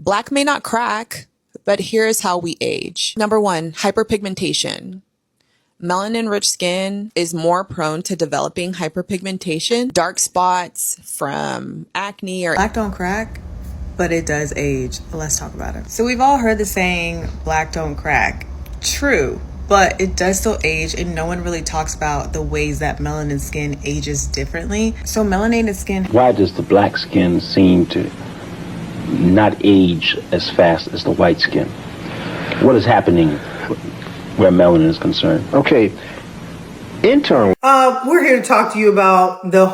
Black may not crack, but here's how we age. Number one, hyperpigmentation. Melanin-rich skin is more prone to developing hyperpigmentation, dark spots from acne or... Black don't crack, but it does age. Let's talk about it. So we've all heard the saying, black don't crack. True, but it does still age, and no one really talks about the ways that melanin skin ages differently. So melanated skin... Why does the black skin seem to not age as fast as the white skin? What is happening where melanin is concerned? Okay. We're here to talk to you about the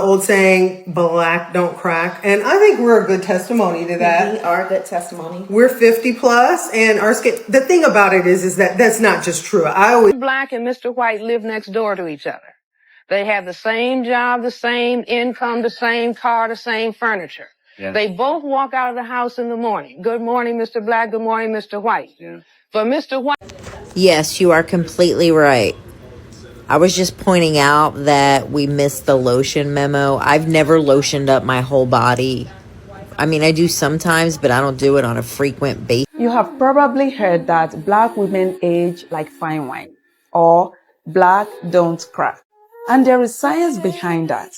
old saying, black don't crack. And I think we're a good testimony to that. We are a good testimony. We're 50 plus and our skin, the thing about it is that that's not just true. Black and Mr. White live next door to each other. They have the same job, the same income, the same car, the same furniture. Yeah. They both walk out of the house in the morning. Good morning, Mr. Black. Good morning, Mr. White. Yeah. For Mr. White. Yes, you are completely right. I was just pointing out that we missed the lotion memo. I've never lotioned up my whole body. I mean, I do sometimes, but I don't do it on a frequent basis. You have probably heard that black women age like fine wine, or black don't crack. And there is science behind that.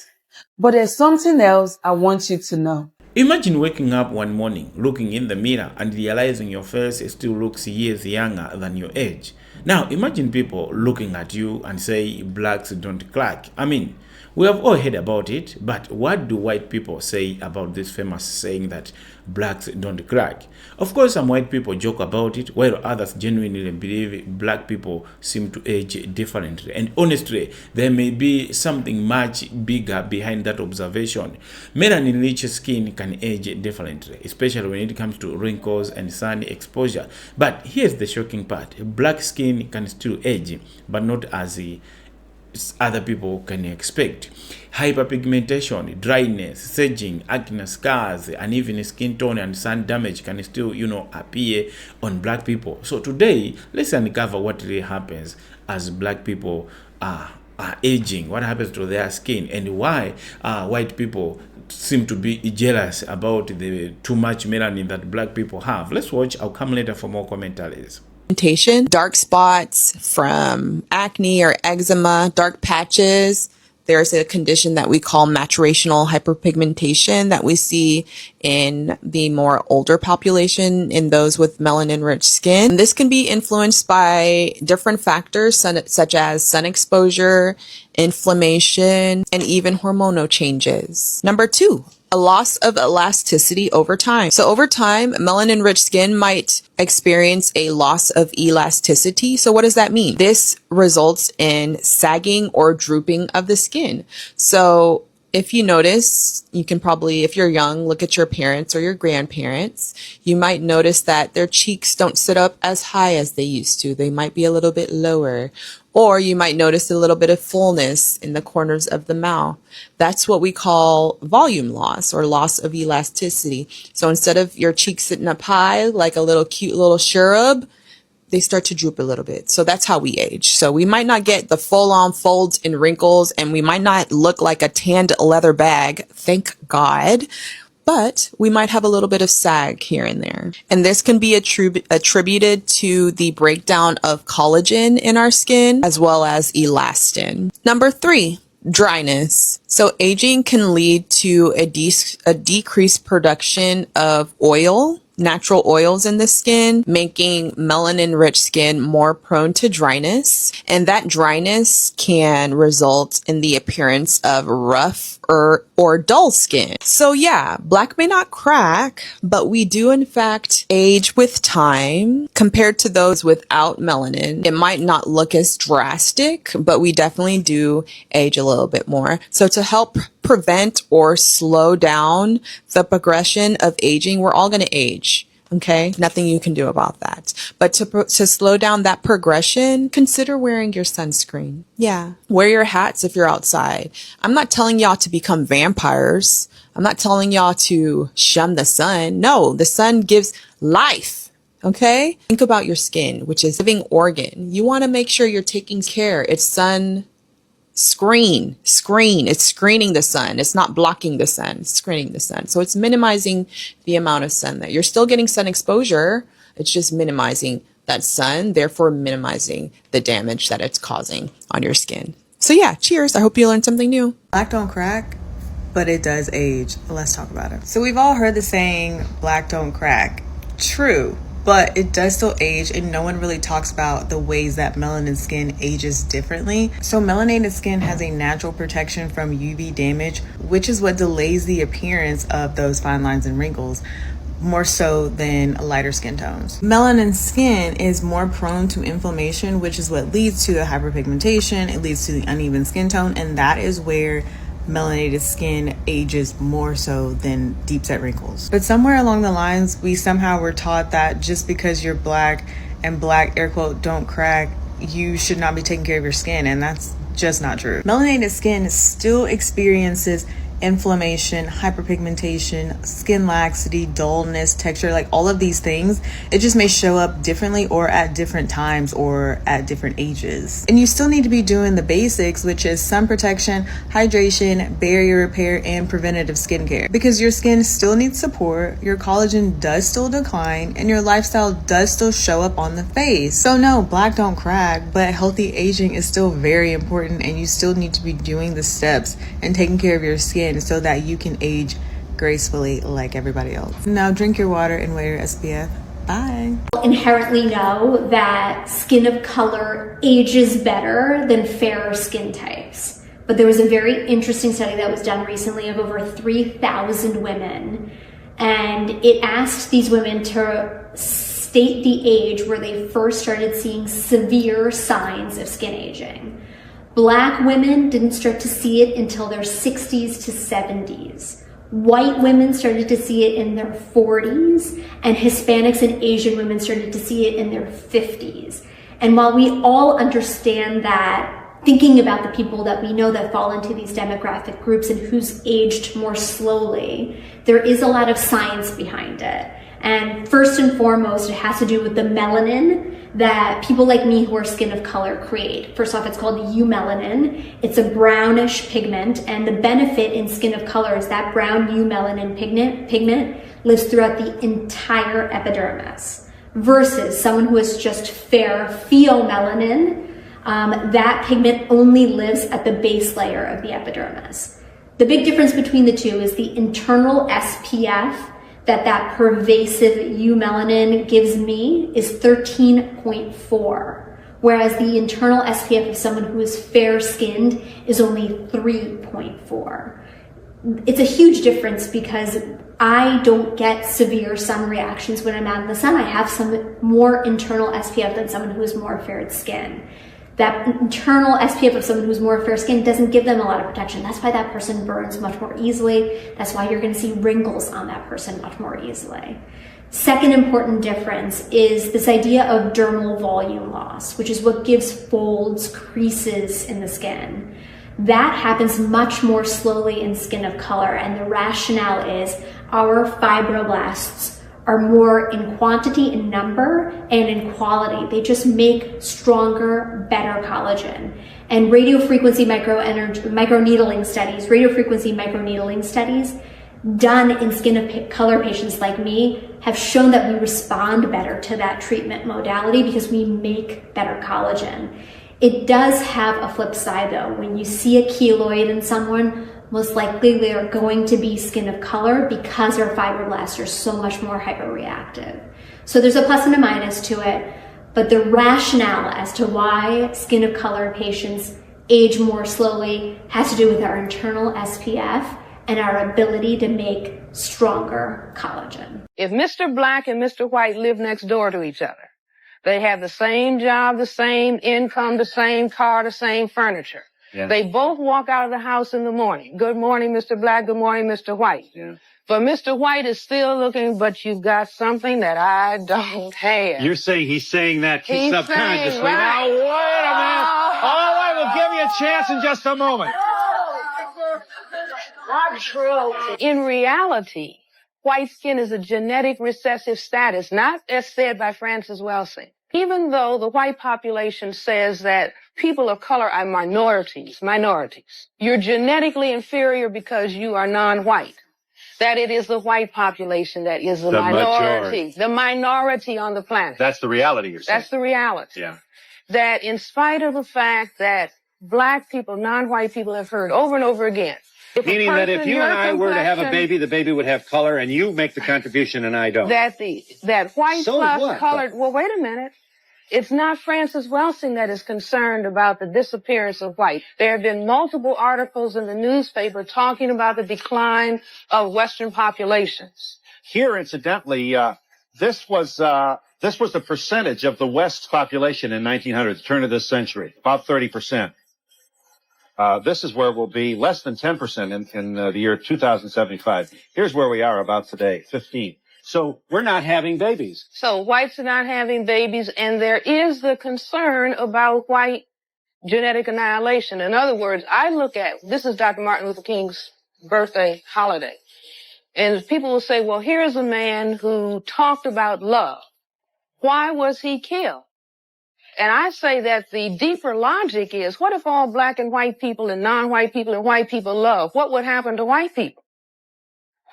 But there's something else I want you to know. Imagine waking up one morning, looking in the mirror and realizing your face still looks years younger than your age. Now, imagine people looking at you and say blacks don't crack. I mean, we have all heard about it, but what do white people say about this famous saying that blacks don't crack? Of course, some white people joke about it, while others genuinely believe black people seem to age differently. And honestly, there may be something much bigger behind that observation. Melanin-rich skin can age differently, especially when it comes to wrinkles and sun exposure. But here's the shocking part. Black skin can still age, but not as other people can expect. Hyperpigmentation, dryness, sedging, acne, scars, and even skin tone and sun damage can still, appear on black people. So today, let's uncover what really happens as black people are aging, what happens to their skin, and why white people seem to be jealous about the too much melanin that black people have. Let's watch. I'll come later for more commentaries. Dark spots from acne or eczema, dark patches. There's a condition that we call maturational hyperpigmentation that we see in the more older population, in those with melanin-rich skin. This can be influenced by different factors such as sun exposure, inflammation, and even hormonal changes. Number two, a loss of elasticity over time. So over time, melanin-rich skin might experience a loss of elasticity. So what does that mean? This results in sagging or drooping of the skin. So if you notice, you can probably, if you're young, look at your parents or your grandparents. You might notice that their cheeks don't sit up as high as they used to. They might be a little bit lower. Or you might notice a little bit of fullness in the corners of the mouth. That's what we call volume loss or loss of elasticity. So instead of your cheeks sitting up high like a little cute little cherub, they start to droop a little bit. So that's how we age. So we might not get the full-on folds and wrinkles, and we might not look like a tanned leather bag, thank God, but we might have a little bit of sag here and there. And this can be attributed to the breakdown of collagen in our skin, as well as elastin. Number three, dryness. So aging can lead to a decreased production of oil, natural oils in the skin, making melanin-rich skin more prone to dryness. And that dryness can result in the appearance of rough or dull skin. So yeah, black may not crack, but we do in fact age with time compared to those without melanin. It might not look as drastic, but we definitely do age a little bit more. So to help prevent or slow down the progression of aging, we're all going to age. Okay, nothing you can do about that. But to slow down that progression, consider wearing your sunscreen. Yeah, wear your hats if you're outside. I'm not telling y'all to become vampires. I'm not telling y'all to shun the sun. No, the sun gives life. Okay, think about your skin, which is a living organ. You want to make sure you're taking care. It's sun Screen. It's screening the sun. It's not blocking the sun, it's screening the sun. So it's minimizing the amount of sun that you're still getting sun exposure. It's just minimizing that sun, therefore minimizing the damage that it's causing on your skin. So yeah, cheers. I hope you learned something new. Black don't crack, but it does age. Let's talk about it. So we've all heard the saying, black don't crack. True, but it does still age, and no one really talks about the ways that melanin skin ages differently. So melanated skin has a natural protection from UV damage, which is what delays the appearance of those fine lines and wrinkles, more so than lighter skin tones. Melanin skin is more prone to inflammation, which is what leads to the hyperpigmentation. It leads to the uneven skin tone, and that is where melanated skin ages more so than deep set wrinkles. But somewhere along the lines, we somehow were taught that just because you're black and black, air quote, don't crack, you should not be taking care of your skin, and that's just not true. Melanated skin still experiences inflammation, hyperpigmentation, skin laxity, dullness, texture, like all of these things. It just may show up differently or at different times or at different ages. And you still need to be doing the basics, which is sun protection, hydration, barrier repair, and preventative skincare. Because your skin still needs support, your collagen does still decline, and your lifestyle does still show up on the face. So no, black don't crack, but healthy aging is still very important, and you still need to be doing the steps and taking care of your skin so that you can age gracefully like everybody else. Now drink your water and wear your SPF. Bye. Inherently know that skin of color ages better than fairer skin types. But there was a very interesting study that was done recently of over 3,000 women. And it asked these women to state the age where they first started seeing severe signs of skin aging. Black women didn't start to see it until their 60s to 70s. White women started to see it in their 40s, and Hispanics and Asian women started to see it in their 50s. And while we all understand that, thinking about the people that we know that fall into these demographic groups and who's aged more slowly, there is a lot of science behind it. And first and foremost, it has to do with the melanin that people like me who are skin of color create. First off, it's called eumelanin. It's a brownish pigment, and the benefit in skin of color is that brown eumelanin pigment lives throughout the entire epidermis, versus someone who is just fair pheomelanin. That pigment only lives at the base layer of the epidermis. The big difference between the two is the internal SPF that pervasive eumelanin gives me is 13.4, whereas the internal SPF of someone who is fair-skinned is only 3.4. It's a huge difference because I don't get severe sun reactions when I'm out in the sun. I have some more internal SPF than someone who is more fair skin. That internal SPF of someone who's more fair skinned doesn't give them a lot of protection. That's why that person burns much more easily. That's why you're going to see wrinkles on that person much more easily. Second important difference is this idea of dermal volume loss, which is what gives folds, creases in the skin. That happens much more slowly in skin of color, and the rationale is our fibroblasts are more in quantity and number and in quality. They just make stronger, better collagen. And radiofrequency microneedling studies done in skin of color patients like me have shown that we respond better to that treatment modality because we make better collagen. It does have a flip side though. When you see a keloid in someone, most likely they are going to be skin of color because our fibroblasts are so much more hyperreactive. So there's a plus and a minus to it, but the rationale as to why skin of color patients age more slowly has to do with our internal SPF and our ability to make stronger collagen. If Mr. Black and Mr. White live next door to each other, they have the same job, the same income, the same car, the same furniture. Yeah. They both walk out of the house in the morning. Good morning, Mr. Black. Good morning, Mr. White. Yeah. But Mr. White is still looking, but you've got something that I don't have. You're saying he's saying that He's subconsciously. saying, right. Now, wait a minute. All right, we'll give you a chance in just a moment. Not true. In reality, white skin is a genetic recessive status, not as said by Francis Welsing. Even though the white population says that people of color are minorities, you're genetically inferior because you are non-white. That it is the white population that is the minority, the minority on the planet. That's the reality you're saying. That's the reality. Yeah. That in spite of the fact that black people, non-white people have heard over and over again. Meaning that if you and I were to have a baby, the baby would have color, and you make the contribution and I don't. That white So plus what? colored, well, wait a minute. It's not Francis Welsing that is concerned about the disappearance of white. There have been multiple articles in the newspaper talking about the decline of Western populations. Here, incidentally, this was the percentage of the West's population in 1900, the turn of this century, about 30%. This is where we'll be less than 10% in the year 2075. Here's where we are about today, 15. So we're not having babies. So whites are not having babies, and there is the concern about white genetic annihilation. In other words, I look at, this is Dr. Martin Luther King's birthday holiday, and people will say, well, here's a man who talked about love. Why was he killed? And I say that the deeper logic is, what if all black and white people and non-white people and white people love? What would happen to white people?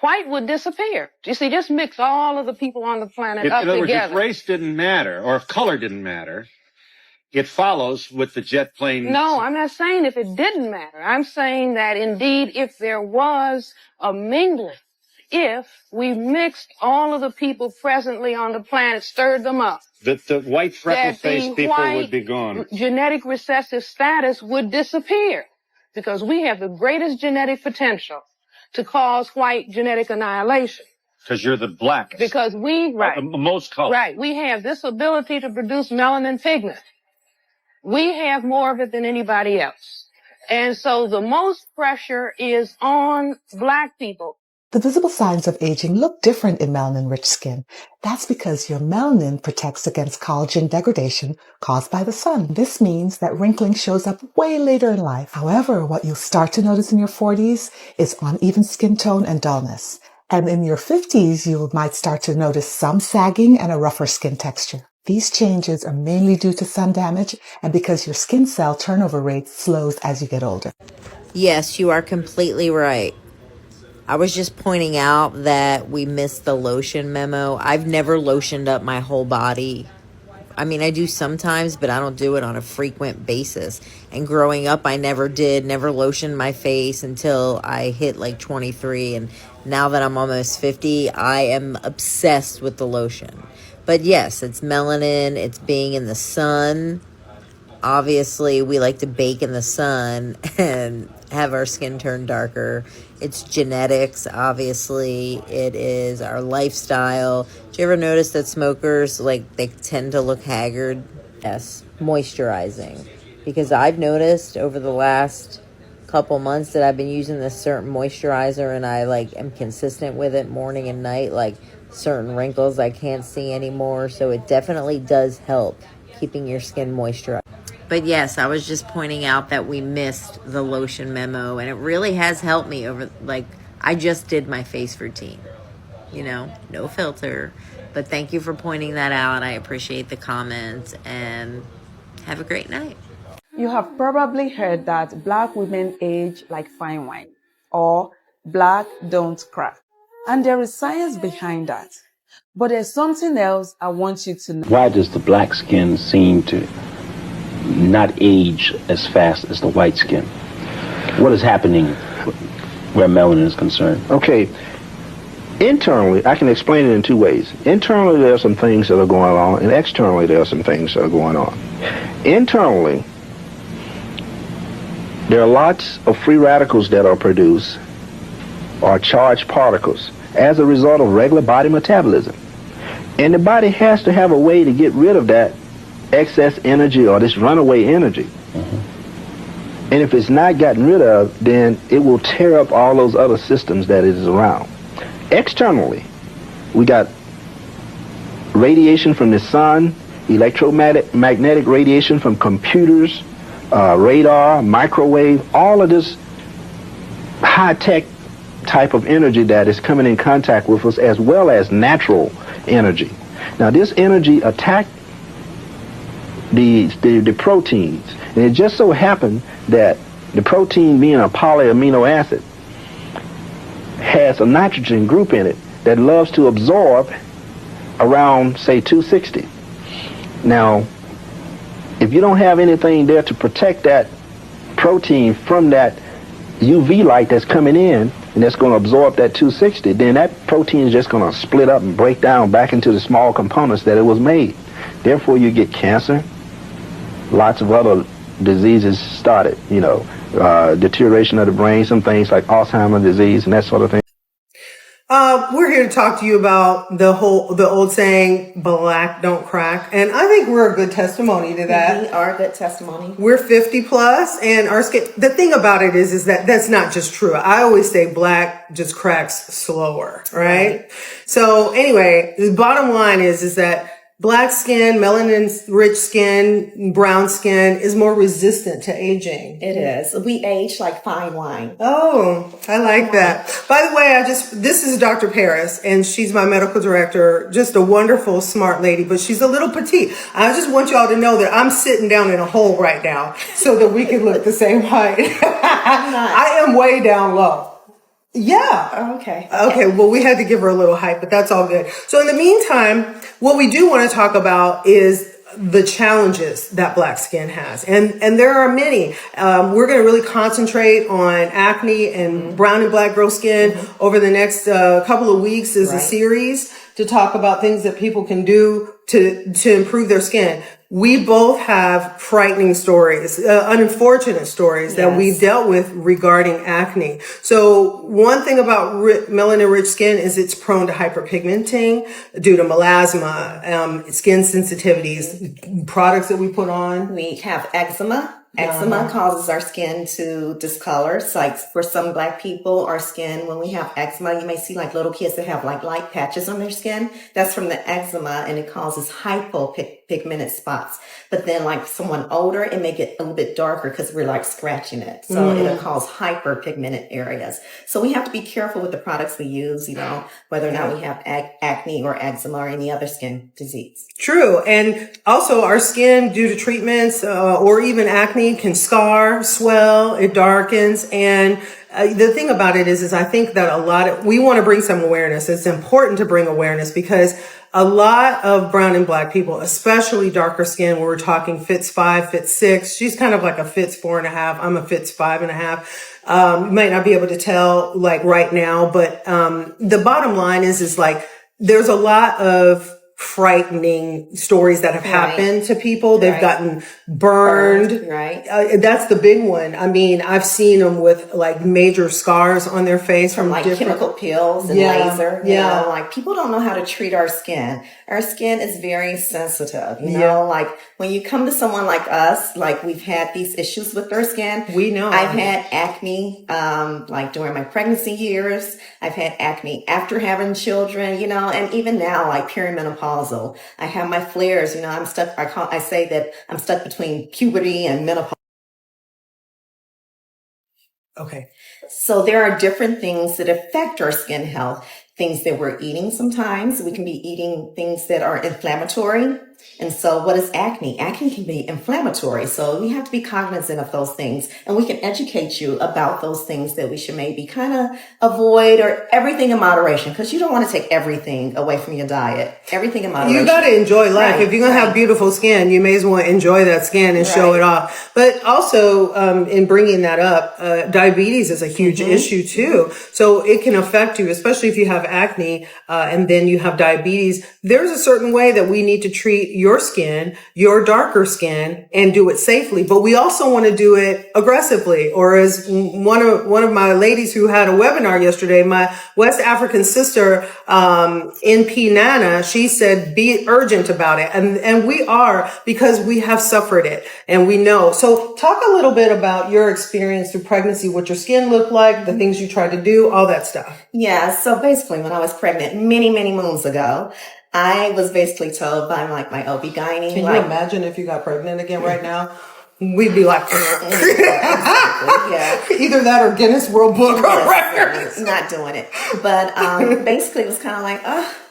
White would disappear. You see, just mix all of the people on the planet up In other words, together. if race didn't matter, or if color didn't matter, it follows with the jet plane. No, I'm not saying if it didn't matter. I'm saying that indeed, if there was a mingling, if we mixed all of the people presently on the planet, stirred them up, That the white freckle-faced people would be gone. Genetic recessive status would disappear because we have the greatest genetic potential to cause white genetic annihilation. Because you're the blackest. Because most color. Right. We have this ability to produce melanin pigment. We have more of it than anybody else. And so the most pressure is on black people. The visible signs of aging look different in melanin-rich skin. That's because your melanin protects against collagen degradation caused by the sun. This means that wrinkling shows up way later in life. However, what you'll start to notice in your 40s is uneven skin tone and dullness. And in your 50s, you might start to notice some sagging and a rougher skin texture. These changes are mainly due to sun damage and because your skin cell turnover rate slows as you get older. Yes, you are completely right. I was just pointing out that we missed the lotion memo. I've never lotioned up my whole body. I mean, I do sometimes, but I don't do it on a frequent basis. And growing up, I never lotioned my face until I hit like 23. And now that I'm almost 50, I am obsessed with the lotion. But yes, it's melanin, it's being in the sun. Obviously, we like to bake in the sun and have our skin turn darker. It's genetics, obviously. It is our lifestyle. Do you ever notice that smokers, they tend to look haggard? Yes, moisturizing. Because I've noticed over the last couple months that I've been using this certain moisturizer and I, am consistent with it morning and night, certain wrinkles I can't see anymore. So it definitely does help keeping your skin moisturized. But yes, I was just pointing out that we missed the lotion memo, and it really has helped me over, I just did my face routine, no filter. But thank you for pointing that out. I appreciate the comments, and have a great night. You have probably heard that black women age like fine wine, or black don't crack. And there is science behind that. But there's something else I want you to know. Why does the black skin seem to not age as fast as the white skin? What is happening where melanin is concerned? Okay, internally, I can explain it in two ways. Internally, there are some things that are going on, and externally, there are some things that are going on. Internally, there are lots of free radicals that are produced, or charged particles, as a result of regular body metabolism. And the body has to have a way to get rid of that excess energy or this runaway energy. And if it's not gotten rid of, then it will tear up all those other systems that it is around. Externally, we got radiation from the sun, electromagnetic radiation from computers, radar, microwave, all of this high-tech type of energy that is coming in contact with us, as well as natural energy. Now, this energy attacks the proteins. And it just so happened that the protein, being a polyamino acid, has a nitrogen group in it that loves to absorb around, say, 260. Now, if you don't have anything there to protect that protein from that UV light that's coming in and that's going to absorb that 260, then that protein is just going to split up and break down back into the small components that it was made. Therefore, you get cancer, lots of other diseases started, deterioration of the brain, some things like Alzheimer's disease and that sort of thing. We're here to talk to you about the old saying, black don't crack. And I think we're a good testimony to that. We are a good testimony. We're 50 plus and our skin, the thing about it is that that's not just true. I always say black just cracks slower, right? So anyway, the bottom line is that black skin, melanin rich skin, brown skin is more resistant to aging. It is. We age like fine wine. Oh, I like that. By the way, this is Dr. Paris and she's my medical director. Just a wonderful, smart lady, but she's a little petite. I just want y'all to know that I'm sitting down in a hole right now so that we can look the same height. I am way down low. Yeah. Oh, okay. Okay. Well, we had to give her a little hype, but that's all good. So in the meantime, what we do want to talk about is the challenges that black skin has. And there are many. We're going to really concentrate on acne and brown and black girl skin over the next couple of weeks as a series to talk about things that people can do to improve their skin. We both have frightening stories, unfortunate stories that we've dealt with regarding acne. So one thing about melanin-rich skin is it's prone to hyperpigmenting due to melasma, skin sensitivities, products that we put on. We have eczema. Eczema causes our skin to discolor. So like for some black people, our skin, when we have eczema, you may see like little kids that have like light patches on their skin. That's from the eczema and it causes hypopigmented spots. But then like someone older, it may get a little bit darker because we're like scratching it. So it'll cause hyperpigmented areas. So we have to be careful with the products we use, whether or not we have acne or eczema or any other skin disease. True. And also our skin due to treatments or even acne can scar, swell, it darkens. And the thing about it is I think that we want to bring some awareness. It's important to bring awareness because a lot of brown and black people, especially darker skin, where we're talking Fitz 5, Fitz 6, she's kind of like a Fitz 4.5. I'm a Fitz 5.5. You might not be able to tell like right now, but the bottom line is like there's a lot of frightening stories that have happened to people. They've gotten burned. Right. That's the big one. I mean, I've seen them with like major scars on their face from like chemical peels and laser. Like people don't know how to treat our skin. Our skin is very sensitive. Like when you come to someone like us, like we've had these issues with our skin. We know. I've had acne, like during my pregnancy years. I've had acne after having children, and even now, like perimenopausal. I have my flares, I'm stuck. I say that I'm stuck between puberty and menopause. Okay. So there are different things that affect our skin health. Things that we're eating sometimes. We can be eating things that are inflammatory. And so what is acne? Acne can be inflammatory. So we have to be cognizant of those things. And we can educate you about those things that we should maybe kind of avoid or everything in moderation. Because you don't want to take everything away from your diet. Everything in moderation. You got to enjoy life. If you're going to have beautiful skin, you may as well enjoy that skin and show it off. But also, in bringing that up, diabetes is a huge issue too. So it can affect you, especially if you have acne, and then you have diabetes. There's a certain way that we need to treat your skin, your darker skin, and do it safely. But we also want to do it aggressively. Or as one of my ladies who had a webinar yesterday, my West African sister, NP Nana, she said, be urgent about it. And we are, because we have suffered it and we know. So talk a little bit about your experience through pregnancy, what your skin looked like, the things you tried to do, all that stuff. Yeah. So basically when I was pregnant many, many moons ago, I was basically told by like my OB-GYN. Can you imagine if you got pregnant again right now? we'd be like, Yeah. either that or Guinness World Book of Records. Not doing it. But basically, it was kind of like,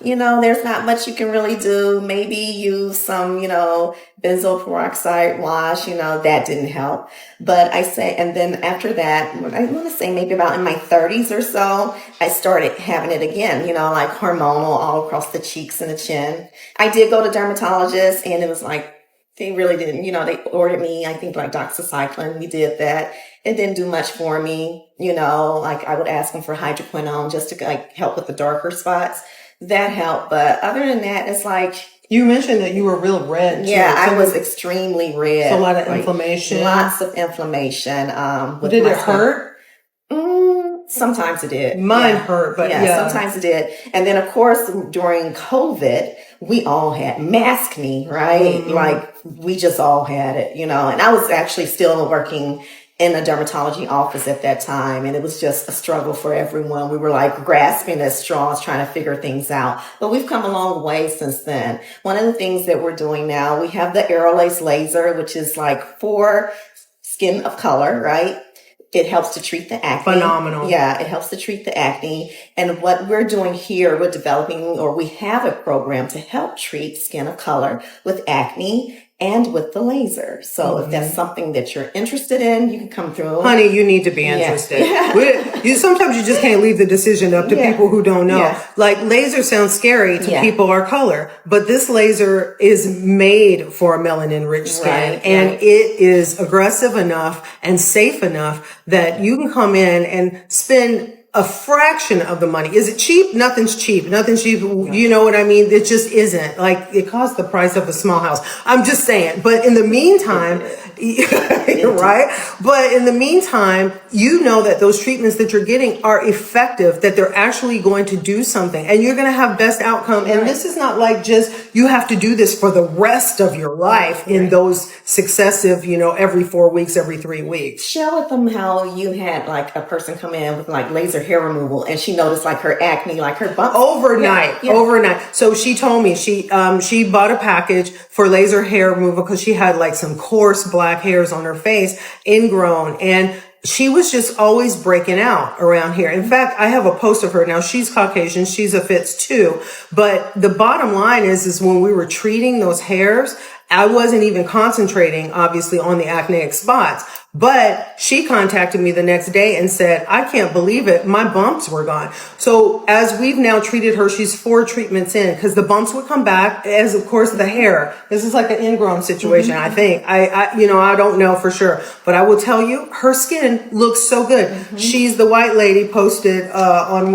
there's not much you can really do. Maybe use some, benzoyl peroxide wash, that didn't help. But and then after that, I want to say maybe about in my 30s or so, I started having it again, like hormonal all across the cheeks and the chin. I did go to dermatologists, and it was like, they really didn't, they ordered me, I think, like doxycycline. We did that. It didn't do much for me. Like I would ask them for hydroquinone just to like help with the darker spots. That helped. But other than that, it's like, you mentioned that you were real red. Too. Yeah, I was extremely red. So a lot of inflammation. Lots of inflammation. Did it hurt? Sometimes it did. Mine hurt, but yeah. Sometimes it did. And then, of course, during COVID, we all had maskne, right? Mm-hmm. Like we just all had it, And I was actually still working in a dermatology office at that time. And it was just a struggle for everyone. We were like grasping at straws, trying to figure things out. But we've come a long way since then. One of the things that we're doing now, we have the Aerolase laser, which is like for skin of color, right? It helps to treat the acne. Phenomenal. Yeah, it helps to treat the acne. And what we're doing here, we're developing, or we have a program to help treat skin of color with acne and with the laser. So if that's something that you're interested in, you can come through. Honey, you need to be interested. Yeah. Sometimes you just can't leave the decision up to people who don't know. Yeah. Like laser sounds scary to people our color, but this laser is made for melanin rich skin, and it is aggressive enough and safe enough that you can come in and spend a fraction of the money. Is it cheap? Nothing's cheap. Nothing's cheap. You know what I mean? It just isn't. Like, it costs the price of a small house. I'm just saying. But in the meantime, right? But in the meantime, you know that those treatments that you're getting are effective, that they're actually going to do something, and you're going to have best outcome. And this is not like just, you have to do this for the rest of your life in those successive, every 4 weeks, every 3 weeks. Share with them how you had like a person come in with like laser hair removal, and she noticed like her acne, like her bumps overnight. So she told me she bought a package for laser hair removal because she had like some coarse black hairs on her face, ingrown, and she was just always breaking out around here. In fact, I have a post of her. Now, she's Caucasian. She's a Fitz too. But the bottom line is when we were treating those hairs, I wasn't even concentrating, obviously, on the acneic spots. But she contacted me the next day and said, I can't believe it. My bumps were gone. So as we've now treated her, she's 4 treatments in, because the bumps would come back, as of course the hair. This is like an ingrown situation, I think. I don't know for sure, but I will tell you, her skin looks so good. She's the white lady posted on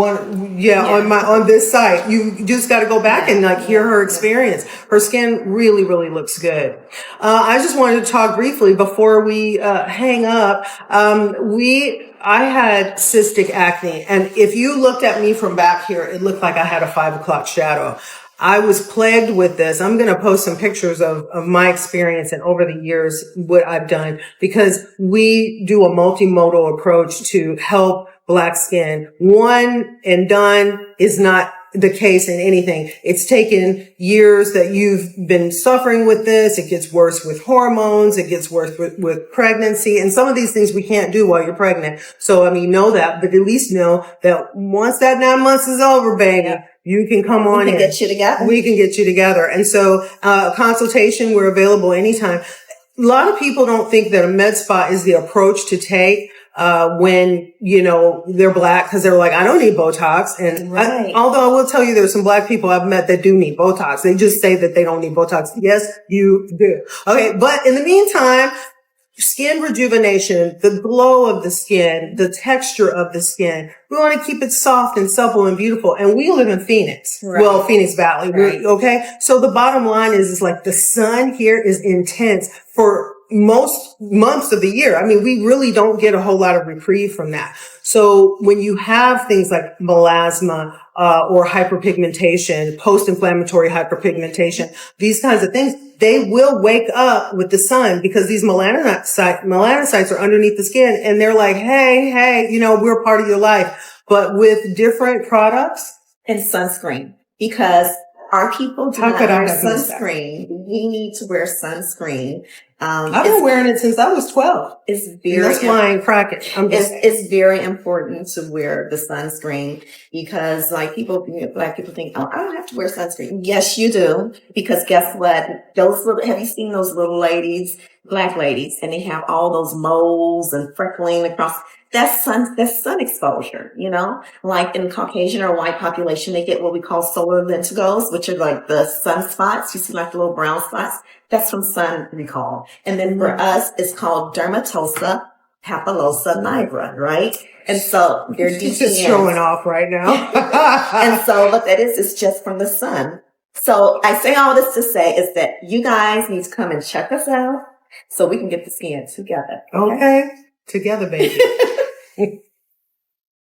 this site. You just got to go back and hear her experience. Her skin really, really looks good. I just wanted to talk briefly before we hang up. I had cystic acne, and if you looked at me from back here, it looked like I had a 5 o'clock shadow. I was plagued with this. I'm going to post some pictures of my experience and over the years what I've done, because we do a multimodal approach to help Black skin. One and done is not the case in anything. It's taken years that you've been suffering with this. It gets worse with hormones. It gets worse with pregnancy. And some of these things we can't do while you're pregnant. So, know that, but at least know that once that 9 months is over, baby, you can come on in. We can get you together. We can get you together. And so, consultation, we're available anytime. A lot of people don't think that a med spa is the approach to take when, they're Black, because they're like, I don't need Botox. And although I will tell you, there's some Black people I've met that do need Botox. They just say that they don't need Botox. Yes, you do. Okay. But in the meantime, skin rejuvenation, the glow of the skin, the texture of the skin, we want to keep it soft and supple and beautiful. And we live in Phoenix. Right. Well, Phoenix Valley. Right. Okay. So the bottom line is like the sun here is intense for most months of the year. We really don't get a whole lot of reprieve from that. So when you have things like melasma, or hyperpigmentation, post-inflammatory hyperpigmentation, these kinds of things, they will wake up with the sun, because these melanocytes are underneath the skin, and they're like, hey, we're part of your life. But with different products and sunscreen, because our people do How not could I wear have missed that? sunscreen. We need to wear sunscreen. I've been wearing it since I was 12. It's And very, that's why I ain't cracking. it's very important to wear the sunscreen because like black people think, oh, I don't have to wear sunscreen. Yes, you do. Because guess what? Have you seen those little ladies, black ladies, and they have all those moles and freckling across? That's sun exposure, you know, like in Caucasian or white population, they get what we call solar lentigos, which are like the sunspots. You see like the little brown spots. That's from sun recall. And then for us, it's called dermatosa papulosa nigra, right? And so they're She's just showing off right now. And so what that is just from the sun. So I say all this to say is that you guys need to come and check us out so we can get the skin together. Okay. Together, baby.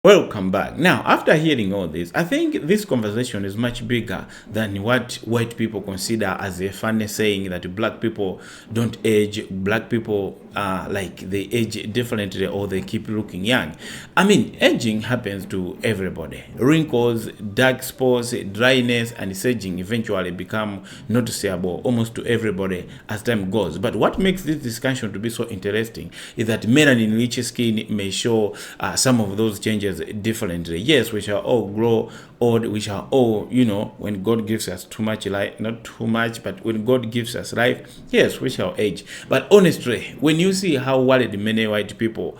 Welcome back. Now, after hearing all this, I think this conversation is much bigger than what white people consider as a funny saying that black people don't age, black people like they age differently or they keep looking young. I mean, aging happens to everybody. Wrinkles, dark spots, dryness, and aging eventually become noticeable almost to everybody as time goes. But what makes this discussion to be so interesting is that melanin-rich skin may show some of those changes differently. Yes, we shall all grow old, we shall all, you know, when God gives us too much life, not too much, but when God gives us life, yes, we shall age. But honestly, when you see how worried many white people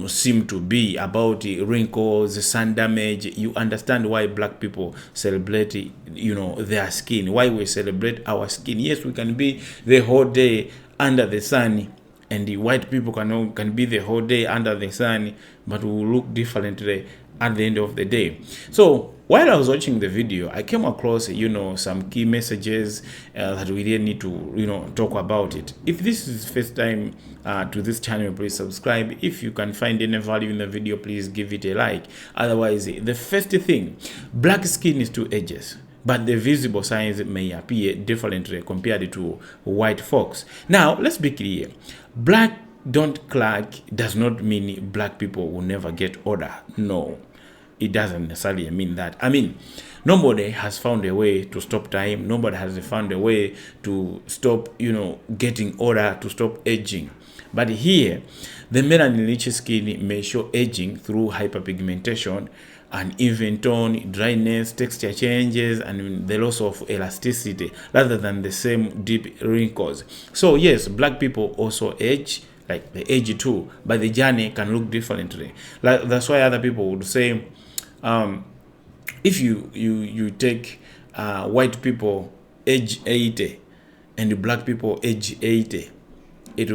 seem to be about wrinkles, sun damage, you understand why black people celebrate, you know, their skin, why we celebrate our skin. Yes, we can be the whole day under the sun, and the white people can be the whole day under the sun, but we will look differently at the end of the day. So while I was watching the video, I came across, you know, some key messages that we really need to, you know, talk about it. If this is the first time to this channel, please subscribe. If you can find any value in the video, please give it a like. Otherwise, the first thing, black skin is two edges, but the visible signs may appear differently compared to white folks. Now, let's be clear. Black don't crack does not mean black people will never get older. No, it doesn't necessarily mean that. I mean, nobody has found a way to stop time. Nobody has found a way to stop, you know, getting older, to stop aging. But here, the melanin-rich skin may show aging through hyperpigmentation, and even tone, dryness, texture changes, and the loss of elasticity rather than the same deep wrinkles. So yes, black people also age, like they age too, but the journey can look differently. Like that's why other people would say, if you take white people age 80 and black people age 80, they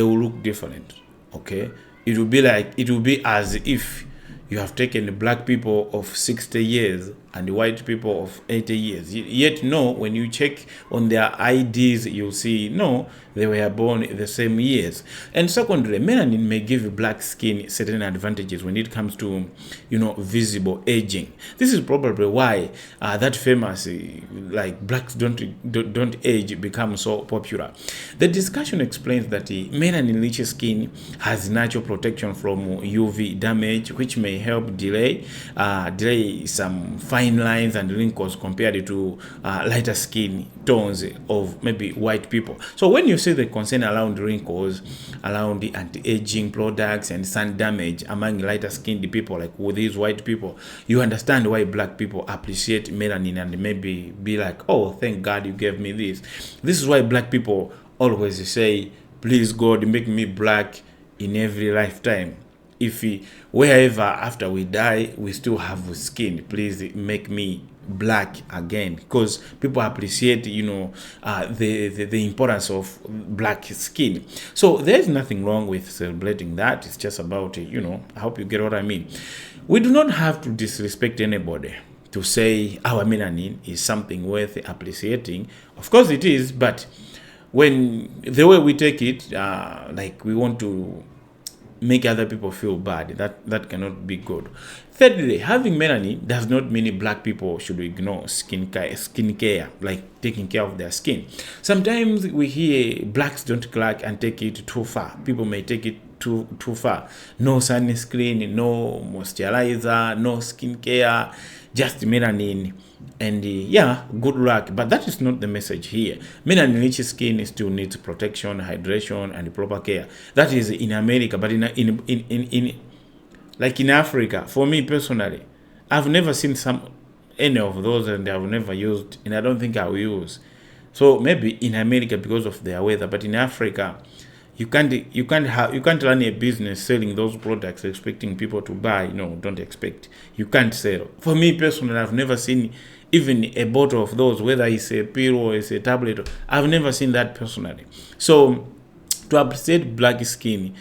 will look different. Okay, it will be as if you have taken the black people of 60 years and the white people of 80 years. Yet no, when you check on their IDs, you'll see, no, they were born the same years. And secondly, melanin may give black skin certain advantages when it comes to, you know, visible aging. This is probably why that famous, like blacks don't age become so popular. The discussion explains that melanin-rich skin has natural protection from UV damage, which may help delay some fine lines and wrinkles compared to lighter skin tones of maybe white people. So when you see the concern around wrinkles, around the anti-aging products and sun damage among lighter skinned people like with these white people, you understand why black people appreciate melanin and maybe be like, oh, thank God you gave me this. This is why black people always say, please God, make me black in every lifetime. If wherever after we die we still have skin, please make me black again, because people appreciate, you know, the importance of black skin. So there's nothing wrong with celebrating that. It's just about, you know, I hope you get what I mean. We do not have to disrespect anybody to say our melanin is something worth appreciating. Of course it is, but when the way we take it, like we want to make other people feel bad, that cannot be good. Thirdly, having melanin does not mean black people should ignore skin care, like taking care of their skin. Sometimes we hear blacks don't crack and take it too far. People may take it too far. No sunscreen, no moisturizer, no skin care, just melanin, and yeah, good luck. But that is not the message here. Melanin rich skin still needs protection, hydration, and proper care. That is in America, but in like in Africa, for me personally, I've never seen any of those, and I've never used, and I don't think I will use. So maybe in America because of their weather, but in Africa, you can't run a business selling those products expecting people to buy. No, don't expect. You can't sell. For me personally, I've never seen even a bottle of those, whether it's a pill or it's a tablet. I've never seen that personally. So to appreciate black skin,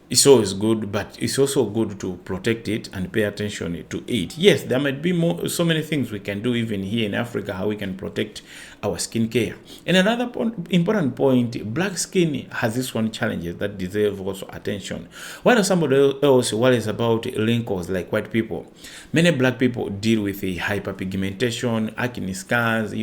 it's always good, but it's also good to protect it and pay attention to it. Yes, there might be so many things we can do even here in Africa, how we can protect our skincare. And another important point, black skin has this one challenges that deserve also attention. While somebody else worries about wrinkles like white people, many black people deal with a hyperpigmentation, acne scars,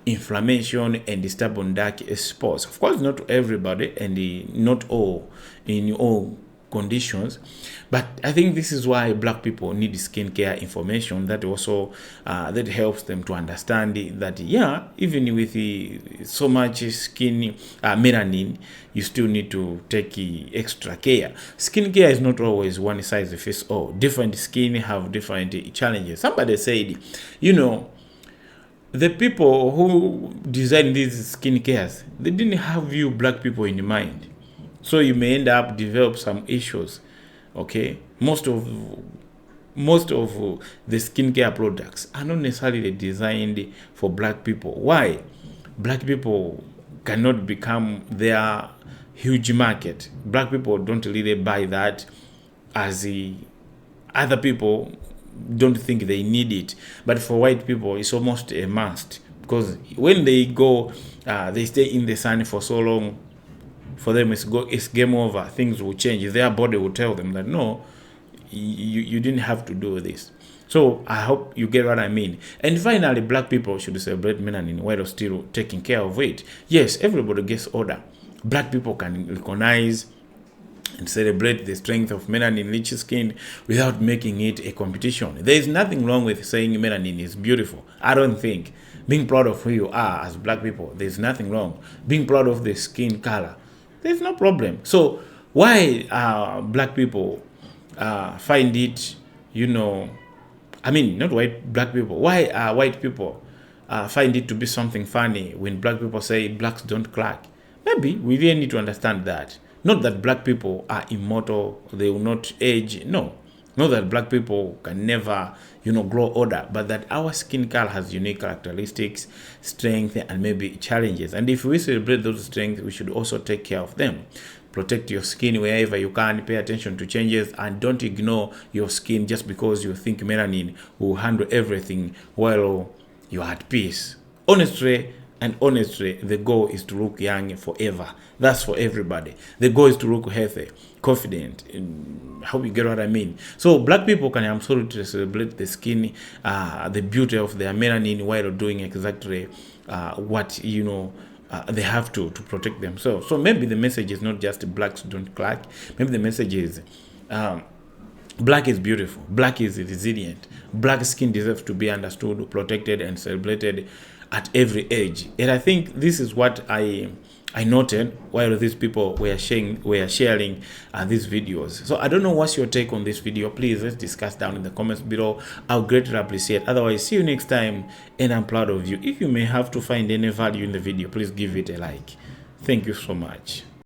inflammation, and stubborn dark spots. Of course, not everybody, and not all in all conditions, but I think this is why black people need skincare information that also that helps them to understand that even with so much skin melanin, you still need to take extra care. Skincare is not always one size fits all. Different skin have different challenges. Somebody said, the people who design these skincare, they didn't have you black people in mind. So you may end up develop some issues. Okay, most of the skincare products are not necessarily designed for black people. Why? Black people cannot become their huge market. Black people don't really buy that, as other people don't think they need it. But for white people, it's almost a must, because when they go, they stay in the sun for so long. For them, it's game over. Things will change. Their body will tell them that no, you didn't have to do this. So I hope you get what I mean. And finally, black people should celebrate melanin while still taking care of it. Yes, everybody gets older. Black people can recognize and celebrate the strength of melanin rich skin without making it a competition. There is nothing wrong with saying melanin is beautiful. I don't think. Being proud of who you are as black people, there's nothing wrong. Being proud of the skin color, there's no problem. So why black people find it, not black people, why white people find it to be something funny when black people say blacks don't crack? Maybe we really need to understand that. Not that black people are immortal, they will not age. No. Not that black people can never, grow older, but that our skin color has unique characteristics, strength, and maybe challenges. And if we celebrate those strengths, we should also take care of them. Protect your skin wherever you can, pay attention to changes, and don't ignore your skin just because you think melanin will handle everything while you're at peace. Honestly, the goal is to look young forever. That's for everybody. The goal is to look healthy, confident. I hope you get what I mean. So black people can absolutely celebrate the skin, the beauty of their melanin, while doing exactly what they have to protect themselves. So maybe the message is not just blacks don't crack. Maybe the message is black is beautiful. Black is resilient. Black skin deserves to be understood, protected, and celebrated at every age. And I think this is what I noted while these people were sharing these videos. So I don't know what's your take on this video. Please, let's discuss down in the comments below. I'll greatly appreciate. Otherwise, see you next time, and I'm proud of you. If you may have to find any value in the video, please give it a like. Thank you so much.